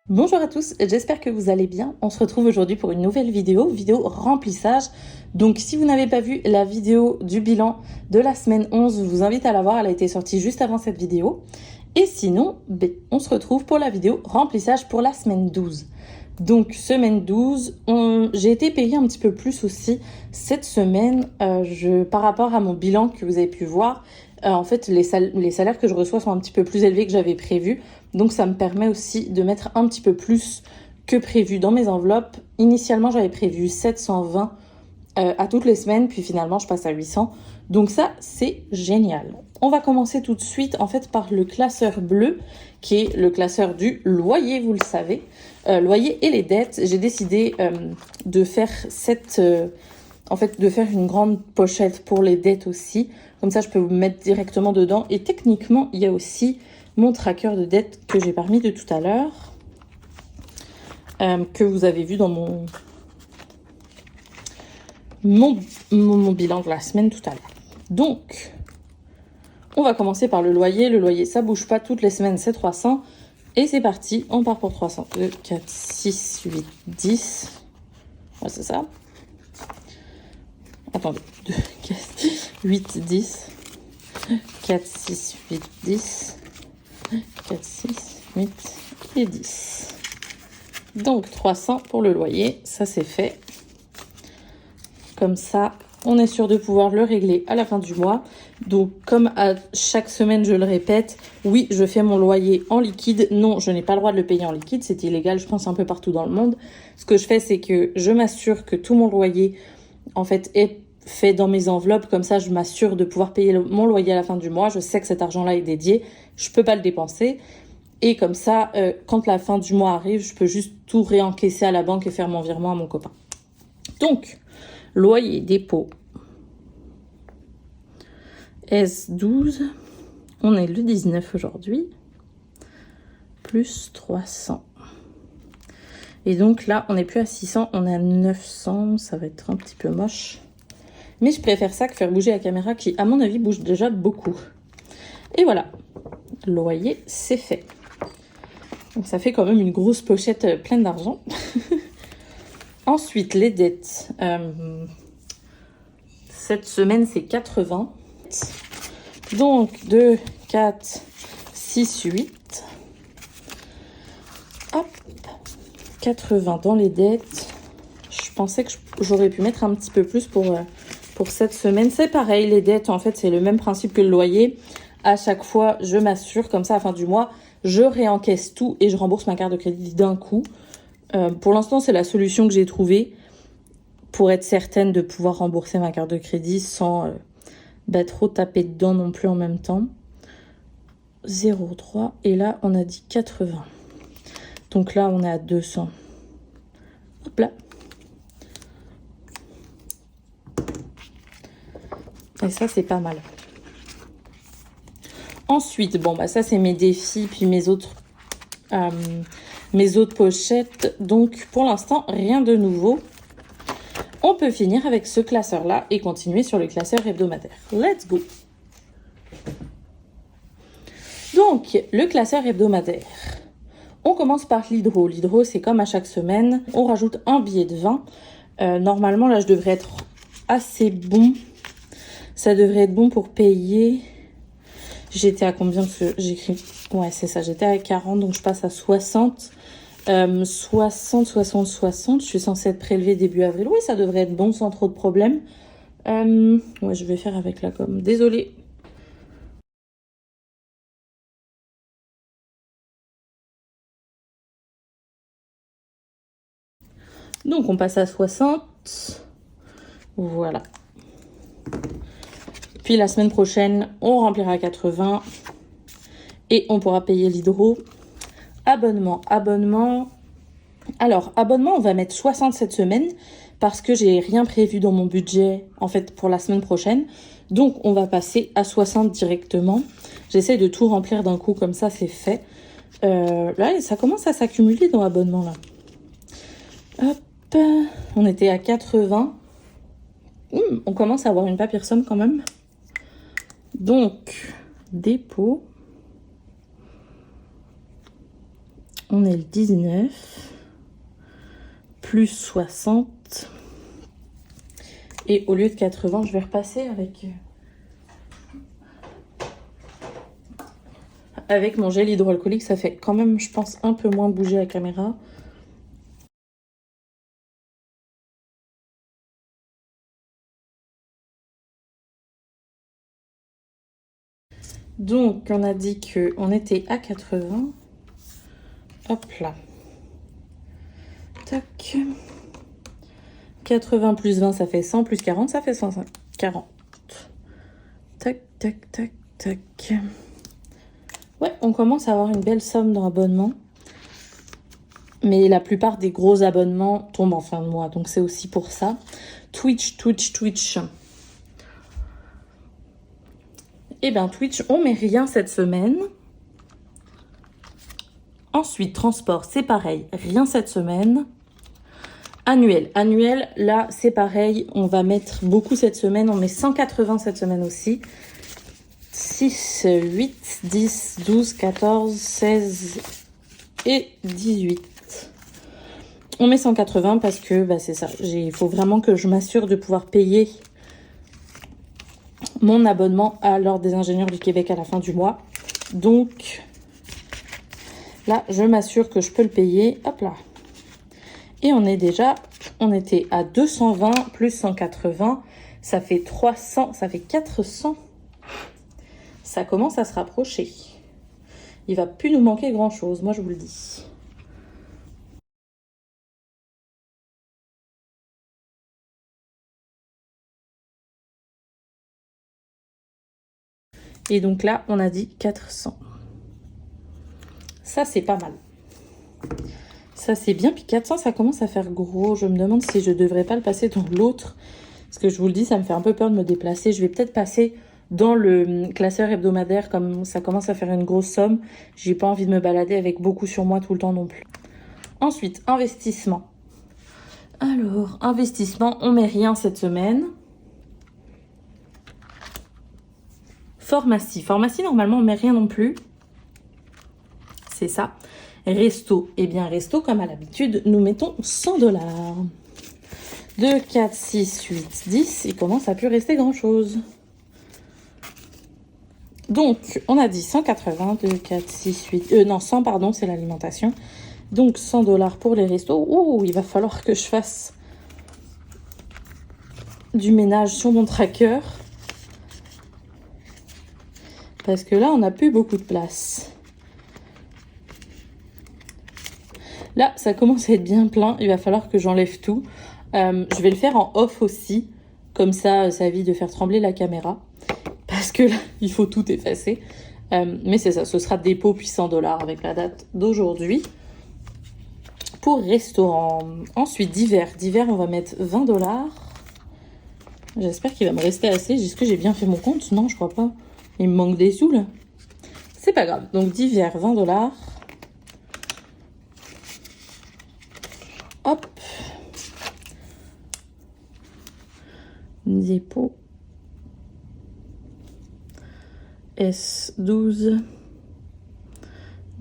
Bonjour à tous, j'espère que vous allez bien. On se retrouve aujourd'hui pour une nouvelle vidéo remplissage. Donc si vous n'avez pas vu la vidéo du bilan de la semaine 11, je vous invite à la voir, elle a été sortie juste avant cette vidéo. Et sinon, on se retrouve pour la vidéo remplissage pour la semaine 12. Donc semaine 12, j'ai été payée un petit peu plus aussi cette semaine par rapport à mon bilan que vous avez pu voir. En fait, les salaires que je reçois sont un petit peu plus élevés que j'avais prévu. Donc ça me permet aussi de mettre un petit peu plus que prévu dans mes enveloppes. Initialement, j'avais prévu 720 à toutes les semaines, puis finalement, je passe à 800. Donc ça, c'est génial. On va commencer tout de suite en fait par le classeur bleu, qui est le classeur du loyer, vous le savez. Loyer et les dettes. J'ai décidé de faire de faire une grande pochette pour les dettes aussi. Comme ça, je peux vous mettre directement dedans. Et techniquement, il y a aussi mon tracker de dettes que j'ai parmi de tout à l'heure, que vous avez vu dans mon bilan de la semaine tout à l'heure. Donc, on va commencer par le loyer. Le loyer, ça bouge pas. Toutes les semaines, c'est 300. Et c'est parti. On part pour 300. 2, 4, 6, 8, 10. Ouais, c'est ça. Attendez. 2, 4, 8, 10. 4, 6, 8, 10. 4, 6, 8 et 10. Donc 300 pour le loyer, ça c'est fait. Comme ça, on est sûr de pouvoir le régler à la fin du mois. Donc comme à chaque semaine je le répète, oui je fais mon loyer en liquide. Non, je n'ai pas le droit de le payer en liquide, c'est illégal je pense un peu partout dans le monde. Ce que je fais c'est que je m'assure que tout mon loyer en fait est fait dans mes enveloppes, comme ça je m'assure de pouvoir payer mon loyer à la fin du mois. Je sais que cet argent-là est dédié, je peux pas le dépenser. Et comme ça, quand la fin du mois arrive, je peux juste tout réencaisser à la banque et faire mon virement à mon copain. Donc, loyer, dépôt, S12, on est le 19 aujourd'hui, plus 300. Et donc là, on n'est plus à 600, on est à 900, ça va être un petit peu moche. Mais je préfère ça que faire bouger la caméra qui, à mon avis, bouge déjà beaucoup. Et voilà, loyer, c'est fait. Donc ça fait quand même une grosse pochette pleine d'argent. Ensuite, les dettes. Cette semaine, c'est 80. Donc 2, 4, 6, 8. Hop, 80 dans les dettes. Je pensais que j'aurais pu mettre un petit peu plus pour cette semaine. C'est pareil, les dettes, en fait, c'est le même principe que le loyer. À chaque fois, je m'assure, comme ça, à la fin du mois, je réencaisse tout et je rembourse ma carte de crédit d'un coup. Pour l'instant, c'est la solution que j'ai trouvée pour être certaine de pouvoir rembourser ma carte de crédit sans trop taper dedans non plus en même temps. 0,3 et là, on a dit 80. Donc là, on est à 200. Hop là. Et ça, c'est pas mal. Ensuite, ça, c'est mes défis, puis mes autres pochettes. Donc, pour l'instant, rien de nouveau. On peut finir avec ce classeur-là et continuer sur le classeur hebdomadaire. Let's go! Donc, le classeur hebdomadaire. On commence par l'hydro. L'hydro, c'est comme à chaque semaine. On rajoute un billet de 20. Normalement, là, je devrais être assez bon. Ça devrait être bon pour payer. J'étais à combien? Parce que j'écris... Ouais, c'est ça. J'étais à 40, donc je passe à 60. 60. Je suis censée être prélevée début avril. Oui, ça devrait être bon sans trop de problèmes. Ouais, je vais faire avec la com. Désolée. Donc, on passe à 60. Voilà. Puis la semaine prochaine, on remplira à 80 et on pourra payer l'hydro. Abonnement. Alors, abonnement, on va mettre 60 cette semaine parce que j'ai rien prévu dans mon budget, en fait, pour la semaine prochaine. Donc, on va passer à 60 directement. J'essaie de tout remplir d'un coup, comme ça, c'est fait. Là, ça commence à s'accumuler dans l'abonnement, là. Hop, on était à 80. On commence à avoir une papier somme quand même. Donc, dépôt. On est le 19. Plus 60. Et au lieu de 80, je vais repasser avec mon gel hydroalcoolique. Ça fait quand même, je pense, un peu moins bouger la caméra. Donc, on a dit qu'on était à 80. Hop là. Tac. 80 plus 20, ça fait 100. Plus 40, ça fait 140. Tac, tac, tac, tac. Ouais, on commence à avoir une belle somme d'abonnements. Mais la plupart des gros abonnements tombent en fin de mois. Donc, c'est aussi pour ça. Twitch. Eh bien, Twitch, on met rien cette semaine. Ensuite, transport, c'est pareil. Rien cette semaine. Annuel, là, c'est pareil. On va mettre beaucoup cette semaine. On met 180 cette semaine aussi. 6, 8, 10, 12, 14, 16 et 18. On met 180 parce que bah, c'est ça. Il faut vraiment que je m'assure de pouvoir payer mon abonnement à l'Ordre des ingénieurs du Québec à la fin du mois. Donc, là, je m'assure que je peux le payer. Hop là. Et on était à 220 plus 180. Ça fait 300, ça fait 400. Ça commence à se rapprocher. Il va plus nous manquer grand-chose, moi je vous le dis. Et donc là, on a dit 400. Ça, c'est pas mal. Ça, c'est bien. Puis 400, ça commence à faire gros. Je me demande si je devrais pas le passer dans l'autre. Parce que je vous le dis, ça me fait un peu peur de me déplacer. Je vais peut-être passer dans le classeur hebdomadaire, comme ça commence à faire une grosse somme. J'ai pas envie de me balader avec beaucoup sur moi tout le temps non plus. Ensuite, investissement. Alors, investissement, on met rien cette semaine. Pharmacie, normalement, on met rien non plus. C'est ça. Resto, eh bien, resto, comme à l'habitude, nous mettons 100 $. 2, 4, 6, 8, 10. Il commence à plus rester grand-chose. Donc, on a dit 180, 2, 4, 6, 8... non, 100, pardon, c'est l'alimentation. Donc, 100 $ pour les restos. Oh, il va falloir que je fasse du ménage sur mon tracker. Parce que là, on n'a plus beaucoup de place. Là, ça commence à être bien plein. Il va falloir que j'enlève tout. Je vais le faire en off aussi. Comme ça, ça évite de faire trembler la caméra. Parce que là, il faut tout effacer. Mais c'est ça, ce sera dépôt puis 100 $ avec la date d'aujourd'hui. Pour restaurant. Ensuite, divers. Divers, on va mettre 20 $. J'espère qu'il va me rester assez. Est-ce que j'ai bien fait mon compte? Non, je crois pas. Il me manque des sous, là. C'est pas grave. Donc, divers, 20 $. Hop. Dépôt. S12.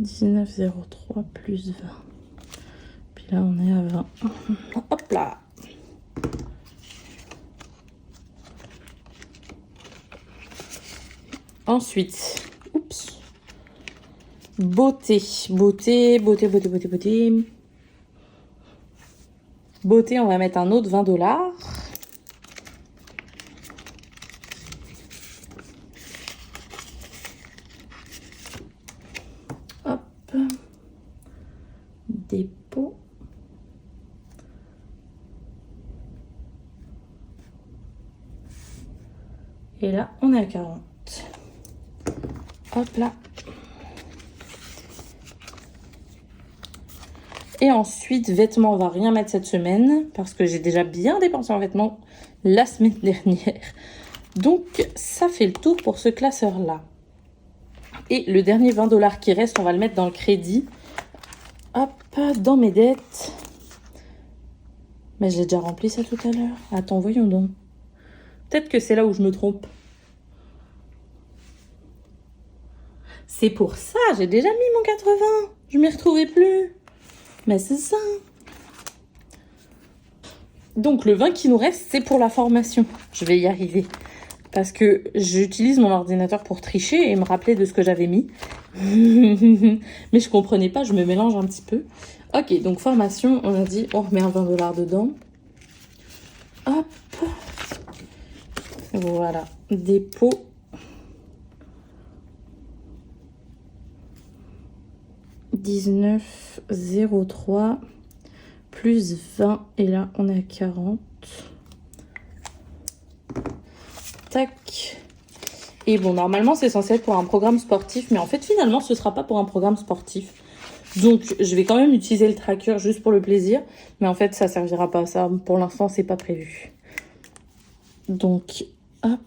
19,03 plus 20. Puis là, on est à 20. Hop là. Ensuite, oups. Beauté. Beauté, on va mettre un autre 20 $. Hop. Dépôt. Et là, on est à 40. Hop là. Et ensuite, vêtements, on va rien mettre cette semaine parce que j'ai déjà bien dépensé en vêtements la semaine dernière. Donc, ça fait le tour pour ce classeur-là. Et le dernier 20 $ qui reste, on va le mettre dans le crédit. Hop, dans mes dettes. Mais je l'ai déjà rempli ça tout à l'heure. Attends, voyons donc. Peut-être que c'est là où je me trompe. C'est pour ça, j'ai déjà mis mon 80. Je m'y retrouvais plus. Mais c'est ça. Donc, le 20 qui nous reste, c'est pour la formation. Je vais y arriver. Parce que j'utilise mon ordinateur pour tricher et me rappeler de ce que j'avais mis. Mais je comprenais pas, je me mélange un petit peu. Ok, donc formation, on a dit, on remet un 20 $ dedans. Hop. Voilà, dépôt. $19,03 plus 20 et là on est à 40. Tac. Et bon, normalement c'est censé être pour un programme sportif, mais en fait finalement ce sera pas pour un programme sportif. Donc je vais quand même utiliser le tracker juste pour le plaisir, mais en fait ça servira pas à ça. Pour l'instant c'est pas prévu. Donc hop.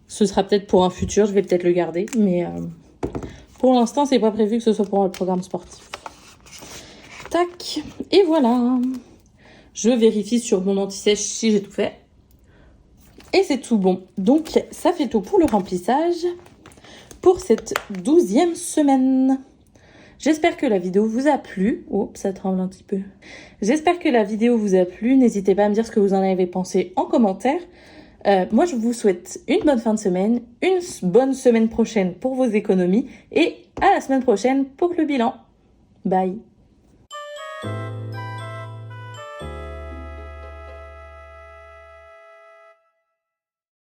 Ce sera peut-être pour un futur, je vais peut-être le garder, mais pour l'instant c'est pas prévu que ce soit pour un programme sportif. Tac, et voilà. Je vérifie sur mon anti-sèche si j'ai tout fait. Et c'est tout bon. Donc, ça fait tout pour le remplissage pour cette 12e semaine. J'espère que la vidéo vous a plu. Oh, ça tremble un petit peu. J'espère que la vidéo vous a plu. N'hésitez pas à me dire ce que vous en avez pensé en commentaire. Moi, je vous souhaite une bonne fin de semaine, une bonne semaine prochaine pour vos économies et à la semaine prochaine pour le bilan. Bye.